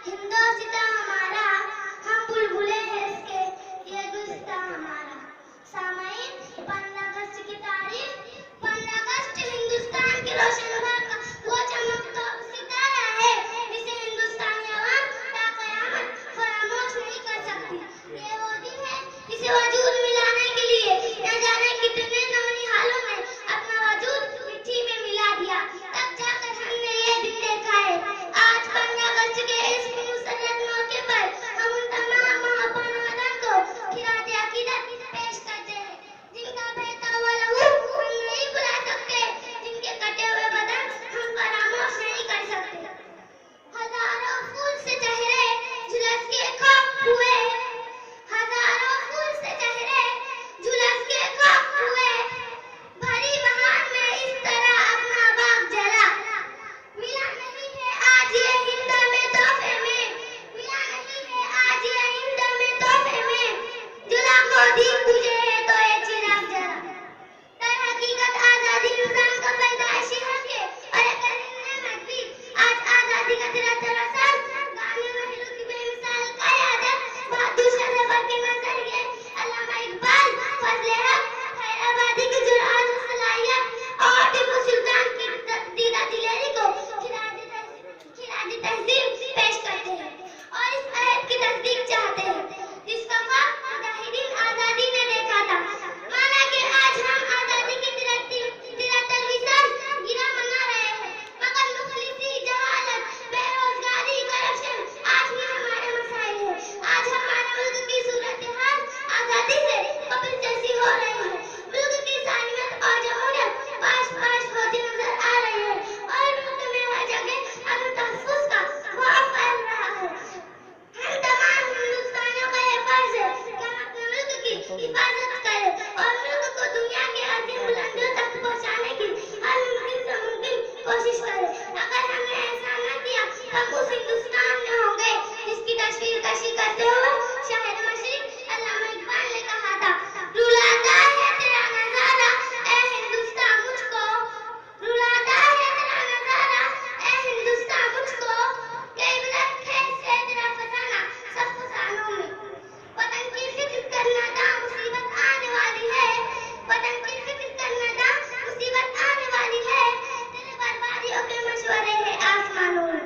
हिंदोस्तां हमारा, हम बुलबुले हैं इसके, ये गुलिस्तां हमारा। सामाईन, 15 अगस्त की तारीफ, 15 अगस्त हिंदुस्तान की रोशन आभा का वो चमकता सितारा है, जिसे हिंदुस्तानी अवाम ता कयामत फरामोश नहीं कर सकती। ये वो दिन है जिसे वजूद में लाने के लिए न जाने कितने नौनिहालों में अपना वजूद मिट्टी में मिला दिया, तब जाकर हमने ये दिन देखा है। आज 15 अगस्त के इस मुसर्रत मौके पर हम उन तमाम महापान वतन को खिराते अकीदत पेश करते हैं, जिनका बहता हुआ लहू हम नहीं भुला सकते, जिनके कटे हुए बदन हम फरामोश नहीं कर सकते। हजारों फूल से चेहरे झुलस के खाक हुए, हजारों फूल से चेहरे झुलस के खाक हुए, भरी बहार में इस तरह अपना बाग जला। मिला नहीं है आज ये हिंद में तोहफे में, मिला नहीं है आज ये हिंद में तोहफे में, जो लाखों दीप बुझे हैं तो ये चिराग जला। दर हकीकत आजादी इंसान का पैदाइशी हक है और एक नेमत भी। आज आजादी का तिलक दरअसल गाने महलों की बेमिसाल क़यादत, बहादुर शजफ़त के नज़रिए, अल्लामा इकबाल, फज़ले हक, हैदराबादी की जुर्अत और सलाहियत और टीपू सुल्तान की दीदा दिलेरी को खिराज तहज़ीम पेश करते हैं और इस अहद की तस्दीक चाहते हैं, जिसका ख्वाब मुजाहिदीन आज़ादी ने देखा था। माना कि आज हम आज़ादी की तिलक विसाल गिरा मना रहे हैं, मगर मुखलिसी, जहालत, बेरोजगारी, करप्शन आज भी हमारे मसाइल हैं। आज हमारे मुल्क की सूरत हाल आज़ादी से कबिल जैसी हो रही है। मुल्क की सानियत और जमहूरियत पाश पाश होती नजर आ रही है और मुल्क में हर जगह अमन तहफ़्फ़ुज़ का खौफ फैल रहा है। हम तमाम हिंदुस्तानियों का ये फर्ज है कि हम अपने मुल्क की हिफाजत करें और मुल्क को दुनिया के अज़ीम बुलंदियों तक पहुंचाने की हर मुमकिन से मुमकिन कोशिश करें। अगर हमने ऐसा न किया हम उस हिंदुस्तान में होंगे जिसकी तस्वीर कशी करते हुए शाहिद मशरिक़ अल्लामा इकबाल ने कहा था, रुलाता है तेरा नज़ारा ए हिंदुस्तान मुझको, रुलाता है तेरा नज़ारा ए हिंदुस्तान मुझको, कई बिलत खेल से तेरा फसाना सब फसानों में। वतन की फिक्र करना था मुसीबत आने वाली है, वतन की फिक्र करना था मुसीबत आने वाली है, तेरे बर्बादियों के मशवरे हैं आसमानों में।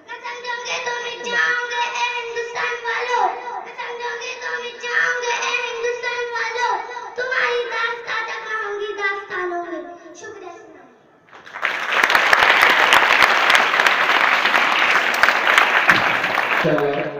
न समझोगे तो मिट जाओगे ए हिंदुस्तान वालों, न समझोगे तो मिट जाओगे ए हिंदुस्तान वालों, तुम्हारी दास्तां तक रहूंगी दास्तानों में। शुक्रिया। चलो